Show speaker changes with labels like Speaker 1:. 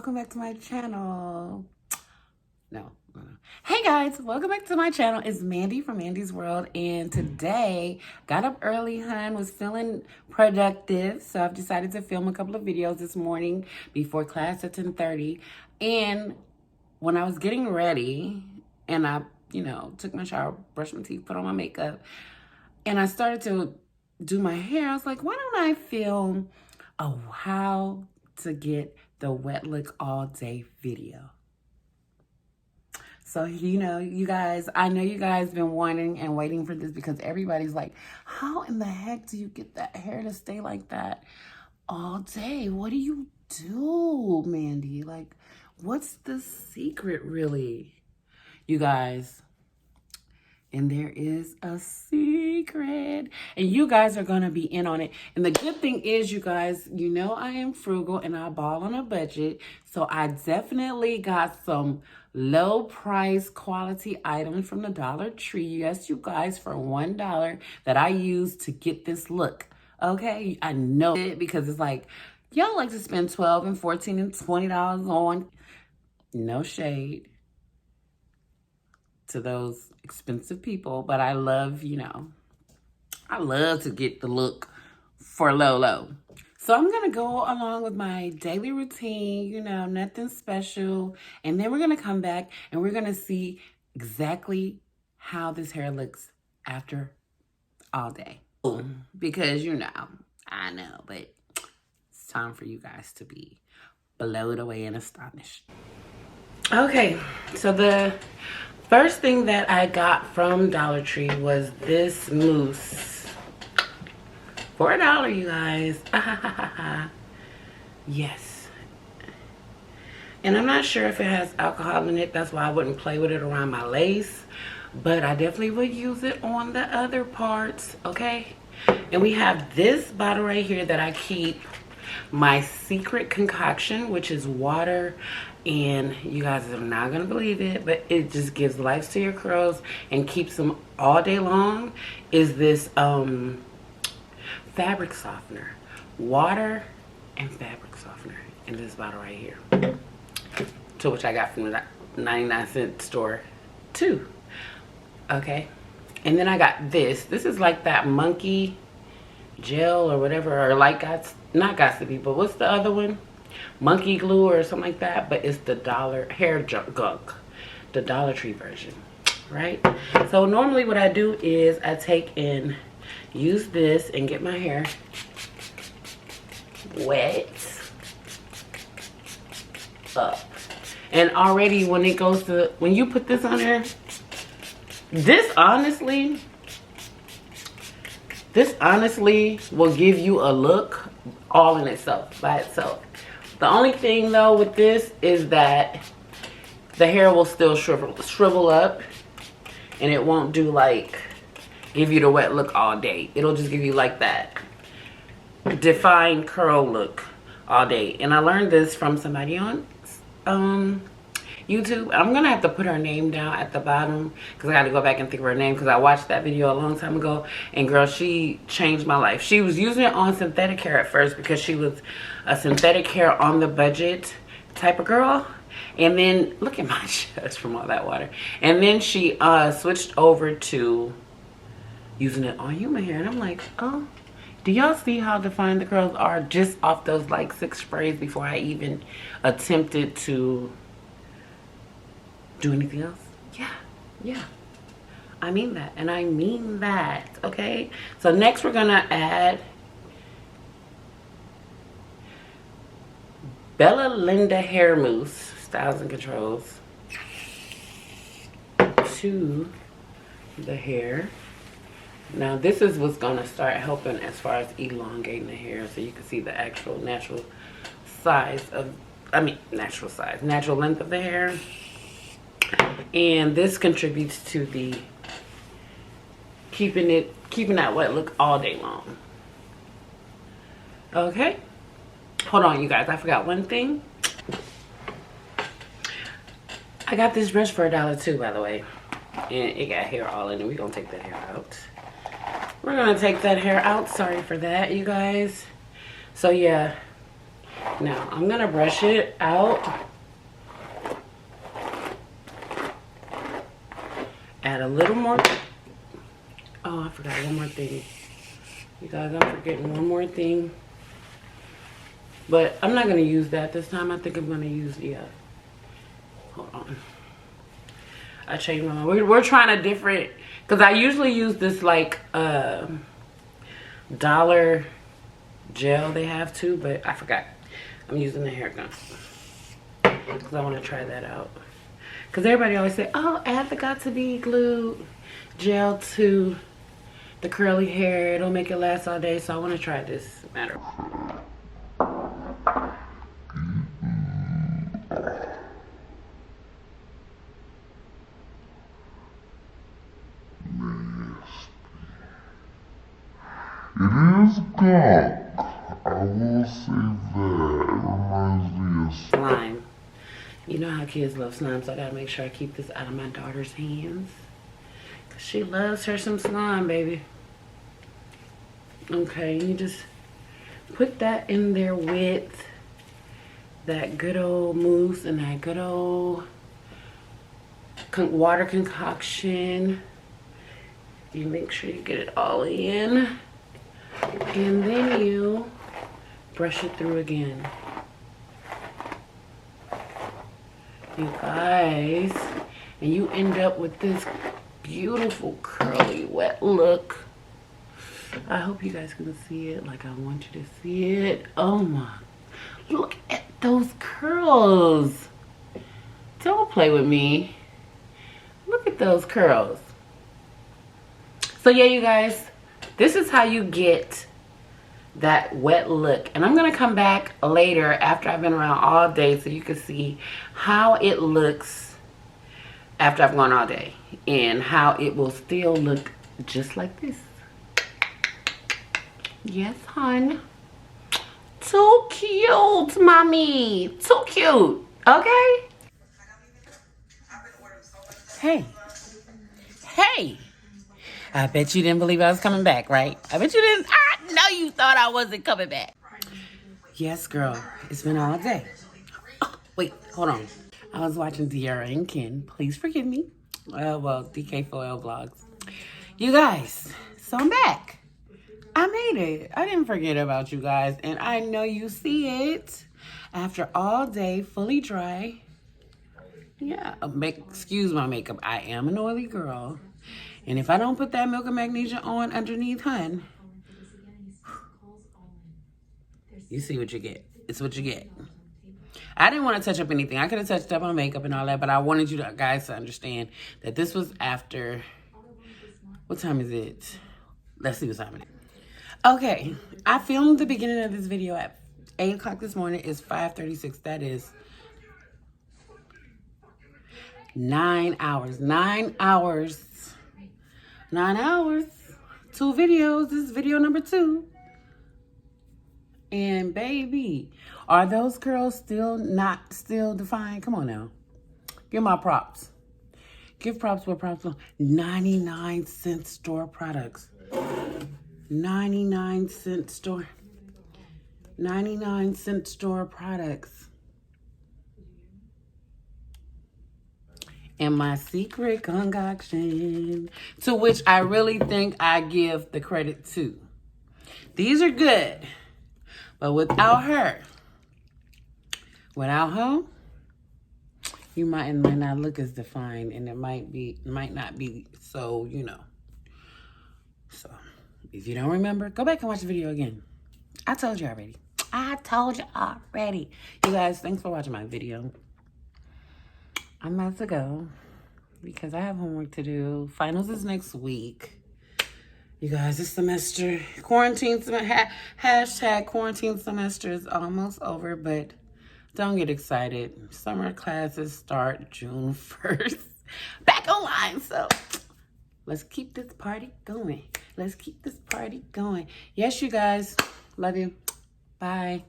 Speaker 1: welcome back to my channel. No. Hey guys, welcome back to my channel. It's Mandy from Mandysworldd, and today got up early, was feeling productive, so I've decided to film a couple of videos this morning before class at 10:30. And when I was getting ready and I, took my shower, brushed my teeth, put on my makeup, and I started to do my hair, I was like, why don't I film a how to get the wet look all day video? So, you guys, I know you guys been wanting and waiting for this because everybody's like, how in the heck do you get that hair to stay like that all day? What do you do, Mandy? Like, what's the secret really? You guys, and there is a secret, and you guys are gonna be in on it. And the good thing is, you guys, I am frugal and I ball on a budget, so I definitely got some low price quality items from the Dollar Tree. Yes, you guys, for $1 that I use to get this look. Okay, I know it because it's like y'all like to spend $12 and $14 and $20 on. No shade to those expensive people, but I love, I love to get the look for low. So I'm gonna go along with my daily routine, nothing special, and then we're gonna come back and we're gonna see exactly how this hair looks after all day. Because I know, but it's time for you guys to be blown away and astonished. Okay, so the first thing that I got from Dollar Tree was this mousse. For $1, you guys. Yes. And I'm not sure if it has alcohol in it. That's why I wouldn't play with it around my lace. But I definitely would use it on the other parts, okay? And we have this bottle right here that I keep my secret concoction, which is water, and you guys are not gonna believe it, but it just gives life to your curls and keeps them all day long. Is this fabric softener, water and fabric softener in this bottle right here, to which I got from the 99-cent store too. Okay, and then I got this is like that monkey gel or whatever, or like not Gossipy, but what's the other one? Monkey glue or something like that, but it's the hair gunk, the Dollar Tree version, right? So normally what I do is I take and use this and get my hair wet up. And already when you put this on there, this honestly will give you a look all in itself, by itself. The only thing though with this is that the hair will still shrivel up, and it won't do give you the wet look all day. It'll just give you like that defined curl look all day. And I learned this from somebody on YouTube. I'm gonna have to put her name down at the bottom because I gotta go back and think of her name, because I watched that video a long time ago, and girl, she changed my life. She was using it on synthetic hair at first because she was a synthetic hair on the budget type of girl, and then look at my chest from all that water, and then she switched over to using it on human hair. And I'm like, oh, do y'all see how defined the curls are just off those 6 sprays before I even attempted to do anything else? Yeah, I mean that, and I mean that. Okay, so next we're gonna add Bella Linda hair mousse, Styles and Controls, to the hair. Now this is what's gonna start helping as far as elongating the hair, so you can see the actual natural length of the hair. And this contributes to the keeping that wet look all day long. Okay, hold on, you guys, I forgot one thing. I got this brush for $1 too, by the way, and it got hair all in it. We're gonna take that hair out. Sorry for that, you guys. So yeah, Now, I'm going to brush it out. Add a little more. Oh, I forgot one more thing. You guys, I'm forgetting one more thing. But I'm not going to use that this time. I think I'm going to use the... hold on. I changed my mind. We're trying a different... Because I usually use this, like, dollar gel they have too. But I forgot. I'm using the hair gun. Because I want to try that out. Because everybody always say, oh, add the Got To Be glue gel to the curly hair. It'll make it last all day. So I want to try this matter.
Speaker 2: It is gunk. I will say that. It reminds me of
Speaker 1: slime. You know how kids love slime, so I gotta make sure I keep this out of my daughter's hands. Cause she loves her some slime, baby. Okay, you just put that in there with that good old mousse and that good old water concoction. You make sure you get it all in. And then you brush it through again. You guys, and you end up with this beautiful curly wet look. I hope you guys can see it like I want you to see it. Oh my, look at those curls. Don't play with me. Look at those curls. So yeah, you guys, this is how you get that wet look. And I'm gonna come back later after I've been around all day so you can see how it looks after I've gone all day and how it will still look just like this. Yes, hon. Too cute, mommy. Too cute. Okay? Hey. Hey. I bet you didn't believe I was coming back, right? I bet you didn't. I know you thought I wasn't coming back. Yes, girl. It's been all day. Oh, wait, hold on. I was watching De'Ara and Ken. Please forgive me. Well, DK Foil Vlogs. You guys, so I'm back. I made it. I didn't forget about you guys. And I know you see it. After all day, fully dry. Yeah, excuse my makeup. I am an oily girl. And if I don't put that milk and magnesia on underneath, hun, you see what you get. It's what you get. I didn't want to touch up anything. I could have touched up on makeup and all that, but I wanted you guys to understand that this was after, what time is it? Let's see what time it is. Okay, I filmed the beginning of this video at 8 o'clock this morning. It's 5:36. That is 9 hours. 9 hours. 9 hours. 2 videos. This is video number 2. And baby, are those curls still not defined? Come on now. Give my props. Give props where props are. 99-cent store products. 99-cent store. 99-cent store products. And my secret concoction, to which I really think I give the credit to. These are good, but without her, you might not look as defined, and it might not be so, you know. So if you don't remember, go back and watch the video again. I told you already. You guys, thanks for watching my video. I'm about to go because I have homework to do. Finals is next week. You guys, this semester, hashtag quarantine semester is almost over, but don't get excited. Summer classes start June 1st. Back online, so let's keep this party going. Let's keep this party going. Yes, you guys. Love you. Bye.